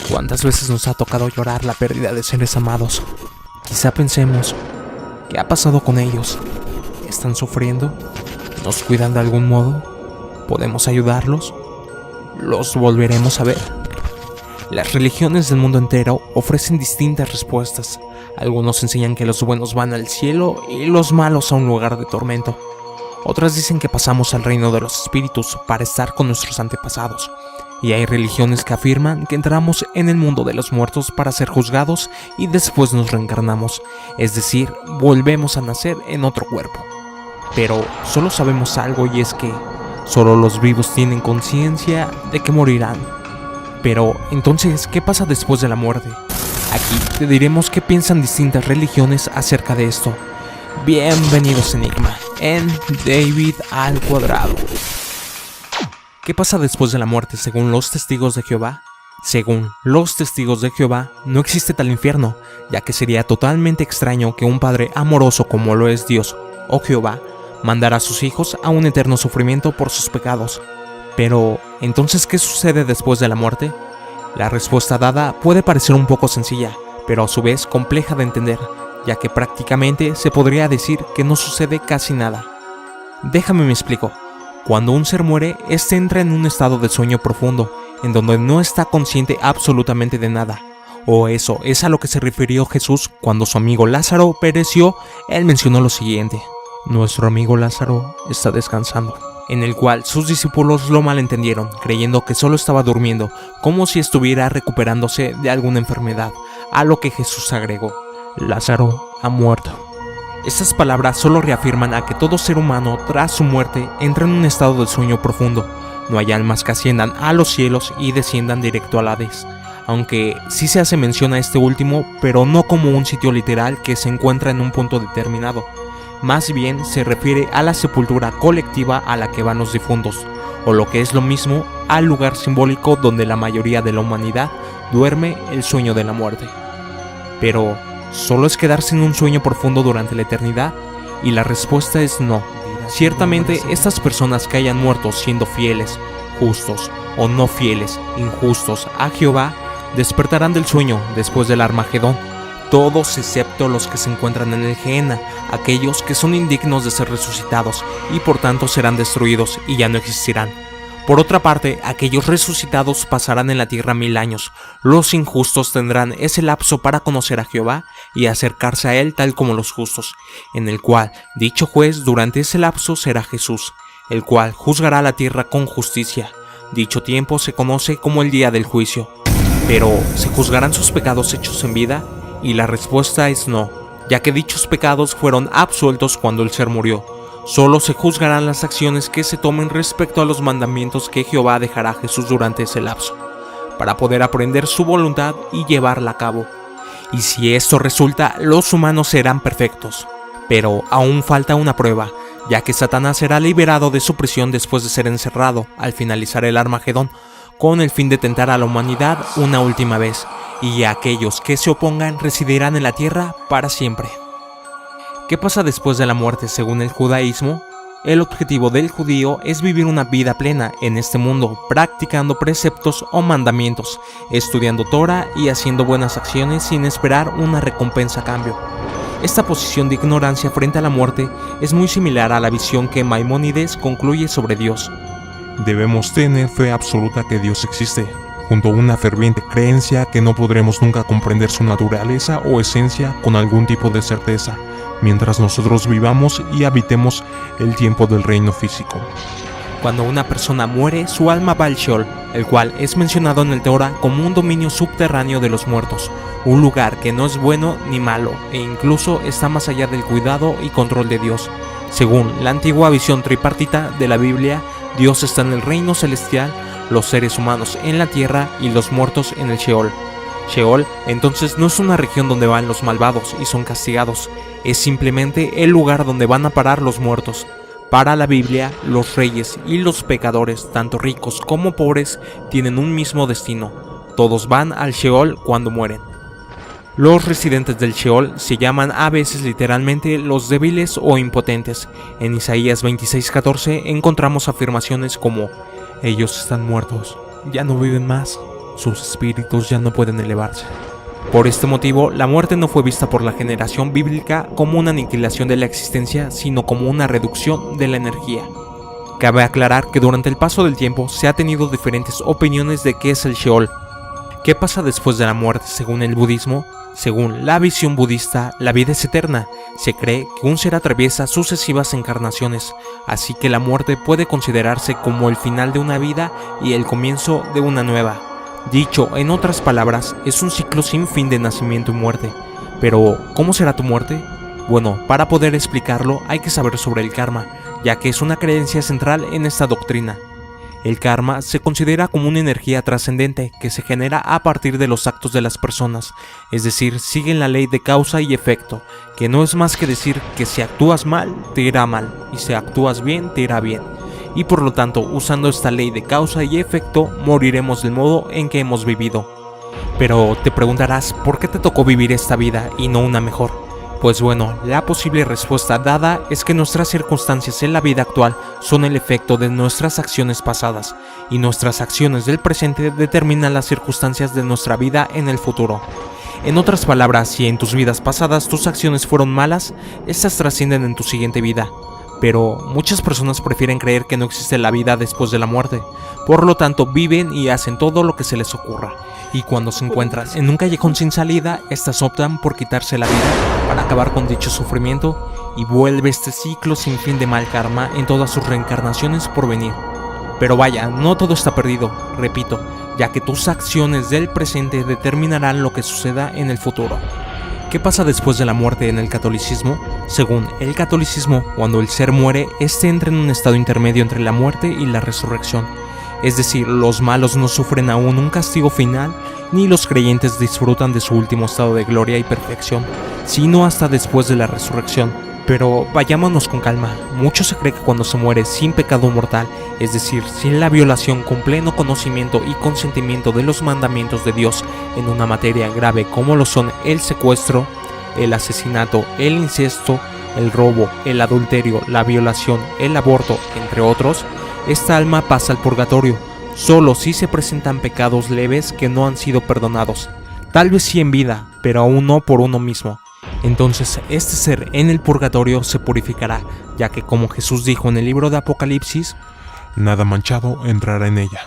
¿Cuántas veces nos ha tocado llorar la pérdida de seres amados? Quizá pensemos, ¿qué ha pasado con ellos? ¿Están sufriendo? ¿Nos cuidan de algún modo? ¿Podemos ayudarlos? ¿Los volveremos a ver? Las religiones del mundo entero ofrecen distintas respuestas. Algunos enseñan que los buenos van al cielo y los malos a un lugar de tormento. Otras dicen que pasamos al reino de los espíritus para estar con nuestros antepasados. Y hay religiones que afirman que entramos en el mundo de los muertos para ser juzgados y después nos reencarnamos, es decir, volvemos a nacer en otro cuerpo. Pero solo sabemos algo, y es que solo los vivos tienen conciencia de que morirán. Pero entonces, ¿qué pasa después de la muerte? Aquí te diremos qué piensan distintas religiones acerca de esto. Bienvenidos a Enigma en David al cuadrado. ¿Qué pasa después de la muerte según los testigos de Jehová? Según los testigos de Jehová, no existe tal infierno, ya que sería totalmente extraño que un padre amoroso como lo es Dios o Jehová mandara a sus hijos a un eterno sufrimiento por sus pecados. Pero, ¿entonces qué sucede después de la muerte? La respuesta dada puede parecer un poco sencilla, pero a su vez compleja de entender, ya que prácticamente se podría decir que no sucede casi nada. Déjame me explico. Cuando un ser muere, éste entra en un estado de sueño profundo, en donde no está consciente absolutamente de nada. O eso es a lo que se refirió Jesús cuando su amigo Lázaro pereció. Él mencionó lo siguiente: nuestro amigo Lázaro está descansando. En el cual sus discípulos lo malentendieron, creyendo que solo estaba durmiendo, como si estuviera recuperándose de alguna enfermedad, a lo que Jesús agregó: Lázaro ha muerto. Estas palabras solo reafirman a que todo ser humano tras su muerte entra en un estado de sueño profundo. No hay almas que asciendan a los cielos y desciendan directo al Hades, aunque sí se hace mención a este último, pero no como un sitio literal que se encuentra en un punto determinado. Más bien se refiere a la sepultura colectiva a la que van los difuntos, o lo que es lo mismo, al lugar simbólico donde la mayoría de la humanidad duerme el sueño de la muerte. Pero, ¿solo es quedarse en un sueño profundo durante la eternidad? Y la respuesta es no. Ciertamente, estas personas que hayan muerto siendo fieles, justos o no fieles, injustos a Jehová, despertarán del sueño después del Armagedón. Todos excepto los que se encuentran en el Gehenna, aquellos que son indignos de ser resucitados y por tanto serán destruidos y ya no existirán. Por otra parte, aquellos resucitados pasarán en la tierra 1000 años. Los injustos tendrán ese lapso para conocer a Jehová y acercarse a él tal como los justos, en el cual dicho juez durante ese lapso será Jesús, el cual juzgará la tierra con justicia. Dicho tiempo se conoce como el día del juicio. Pero, ¿se juzgarán sus pecados hechos en vida? Y la respuesta es no, ya que dichos pecados fueron absueltos cuando el ser murió. Solo se juzgarán las acciones que se tomen respecto a los mandamientos que Jehová dejará a Jesús durante ese lapso, para poder aprender su voluntad y llevarla a cabo. Y si esto resulta, los humanos serán perfectos. Pero aún falta una prueba, ya que Satanás será liberado de su prisión después de ser encerrado al finalizar el Armagedón, con el fin de tentar a la humanidad una última vez, y aquellos que se opongan residirán en la tierra para siempre. ¿Qué pasa después de la muerte según el judaísmo? El objetivo del judío es vivir una vida plena en este mundo, practicando preceptos o mandamientos, estudiando Torah y haciendo buenas acciones sin esperar una recompensa a cambio. Esta posición de ignorancia frente a la muerte es muy similar a la visión que Maimónides concluye sobre Dios. Debemos tener fe absoluta que Dios existe, junto a una ferviente creencia que no podremos nunca comprender su naturaleza o esencia con algún tipo de certeza, mientras nosotros vivamos y habitemos el tiempo del reino físico. Cuando una persona muere, su alma va al Sheol, el cual es mencionado en el Torah como un dominio subterráneo de los muertos, un lugar que no es bueno ni malo, e incluso está más allá del cuidado y control de Dios. Según la antigua visión tripartita de la Biblia, Dios está en el reino celestial, los seres humanos en la tierra y los muertos en el Sheol. Sheol entonces no es una región donde van los malvados y son castigados, es simplemente el lugar donde van a parar los muertos. Para la Biblia, los reyes y los pecadores, tanto ricos como pobres, tienen un mismo destino. Todos van al Sheol cuando mueren. Los residentes del Sheol se llaman a veces literalmente los débiles o impotentes. En Isaías 26:14 encontramos afirmaciones como: ellos están muertos, ya no viven más. sus espíritus ya no pueden elevarse. Por este motivo, la muerte no fue vista por la generación bíblica como una aniquilación de la existencia, sino como una reducción de la energía. Cabe aclarar que durante el paso del tiempo se ha tenido diferentes opiniones de qué es el Sheol. ¿Qué pasa después de la muerte según el budismo? Según la visión budista, la vida es eterna. Se cree que un ser atraviesa sucesivas encarnaciones, así que la muerte puede considerarse como el final de una vida y el comienzo de una nueva. Dicho en otras palabras, es un ciclo sin fin de nacimiento y muerte. Pero, ¿cómo será tu muerte? Bueno, para poder explicarlo hay que saber sobre el karma, ya que es una creencia central en esta doctrina. El karma se considera como una energía trascendente que se genera a partir de los actos de las personas, es decir, siguen la ley de causa y efecto, que no es más que decir que si actúas mal, te irá mal, y si actúas bien, te irá bien. Y por lo tanto, usando esta ley de causa y efecto, moriremos del modo en que hemos vivido. Pero te preguntarás, ¿por qué te tocó vivir esta vida y no una mejor? Pues bueno, la posible respuesta dada es que nuestras circunstancias en la vida actual son el efecto de nuestras acciones pasadas, y nuestras acciones del presente determinan las circunstancias de nuestra vida en el futuro. En otras palabras, si en tus vidas pasadas tus acciones fueron malas, estas trascienden en tu siguiente vida. Pero muchas personas prefieren creer que no existe la vida después de la muerte, por lo tanto viven y hacen todo lo que se les ocurra. Y cuando se encuentran en un callejón sin salida, estas optan por quitarse la vida para acabar con dicho sufrimiento, y vuelve este ciclo sin fin de mal karma en todas sus reencarnaciones por venir. Pero vaya, no todo está perdido, repito, ya que tus acciones del presente determinarán lo que suceda en el futuro. ¿Qué pasa después de la muerte en el catolicismo? Según el catolicismo, cuando el ser muere, este entra en un estado intermedio entre la muerte y la resurrección. Es decir, los malos no sufren aún un castigo final, ni los creyentes disfrutan de su último estado de gloria y perfección, sino hasta después de la resurrección. Pero vayámonos con calma, mucho se cree que cuando se muere sin pecado mortal, es decir, sin la violación con pleno conocimiento y consentimiento de los mandamientos de Dios en una materia grave como lo son el secuestro, el asesinato, el incesto, el robo, el adulterio, la violación, el aborto, entre otros, esta alma pasa al purgatorio, solo si se presentan pecados leves que no han sido perdonados, tal vez sí en vida, pero aún no por uno mismo. Entonces este ser en el purgatorio se purificará, ya que como Jesús dijo en el libro de Apocalipsis, nada manchado entrará en ella.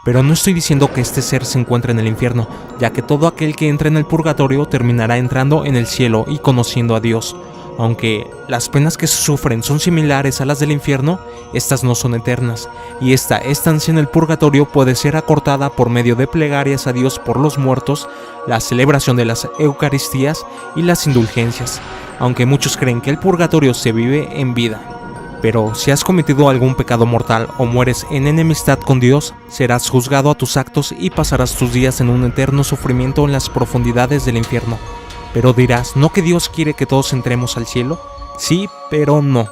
Pero no estoy diciendo que este ser se encuentre en el infierno, ya que todo aquel que entra en el purgatorio terminará entrando en el cielo y conociendo a Dios. Aunque las penas que se sufren son similares a las del infierno, estas no son eternas, y esta estancia en el purgatorio puede ser acortada por medio de plegarias a Dios por los muertos, la celebración de las Eucaristías y las indulgencias, aunque muchos creen que el purgatorio se vive en vida. Pero si has cometido algún pecado mortal o mueres en enemistad con Dios, serás juzgado a tus actos y pasarás tus días en un eterno sufrimiento en las profundidades del infierno. Pero dirás, ¿no que Dios quiere que todos entremos al cielo? Sí, pero no,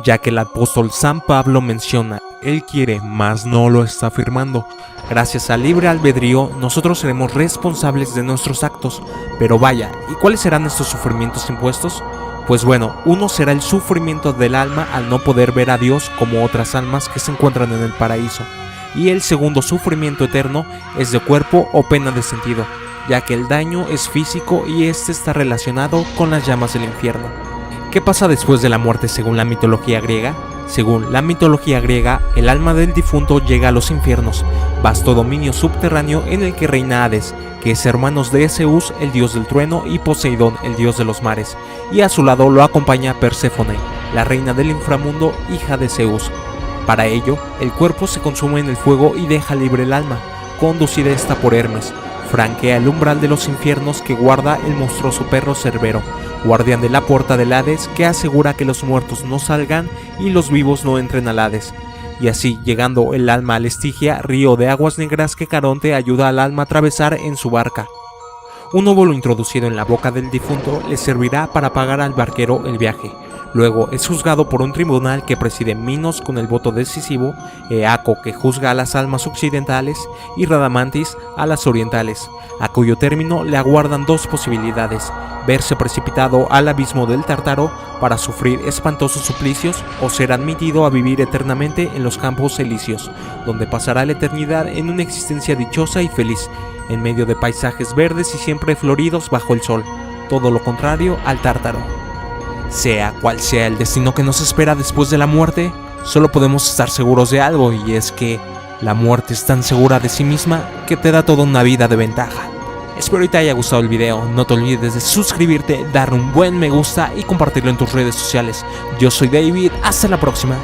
ya que el apóstol San Pablo menciona, Él quiere, mas no lo está afirmando. Gracias al libre albedrío, nosotros seremos responsables de nuestros actos. Pero vaya, ¿y cuáles serán estos sufrimientos impuestos? Pues bueno, uno será el sufrimiento del alma al no poder ver a Dios como otras almas que se encuentran en el paraíso. Y el segundo sufrimiento eterno es de cuerpo o pena de sentido, ya que el daño es físico y este está relacionado con las llamas del infierno. ¿Qué pasa después de la muerte según la mitología griega? Según la mitología griega, el alma del difunto llega a los infiernos, vasto dominio subterráneo en el que reina Hades, que es hermano de Zeus, el dios del trueno, y Poseidón, el dios de los mares, y a su lado lo acompaña Perséfone, la reina del inframundo, hija de Zeus. Para ello, el cuerpo se consume en el fuego y deja libre el alma, conducida esta por Hermes. Franquea el umbral de los infiernos que guarda el monstruoso perro Cerbero, guardián de la puerta del Hades, que asegura que los muertos no salgan y los vivos no entren al Hades. Y así, llegando el alma al Estigia, río de aguas negras que Caronte ayuda al alma a atravesar en su barca. Un óvulo introducido en la boca del difunto le servirá para pagar al barquero el viaje. Luego es juzgado por un tribunal que preside Minos con el voto decisivo, Eaco que juzga a las almas occidentales y Radamantis a las orientales, a cuyo término le aguardan dos posibilidades: verse precipitado al abismo del Tártaro para sufrir espantosos suplicios o ser admitido a vivir eternamente en los campos elíseos, donde pasará la eternidad en una existencia dichosa y feliz, en medio de paisajes verdes y siempre floridos bajo el sol, todo lo contrario al Tártaro. Sea cual sea el destino que nos espera después de la muerte, solo podemos estar seguros de algo, y es que la muerte es tan segura de sí misma que te da toda una vida de ventaja. Espero que te haya gustado el video, no te olvides de suscribirte, darle un buen me gusta y compartirlo en tus redes sociales. Yo soy David, hasta la próxima.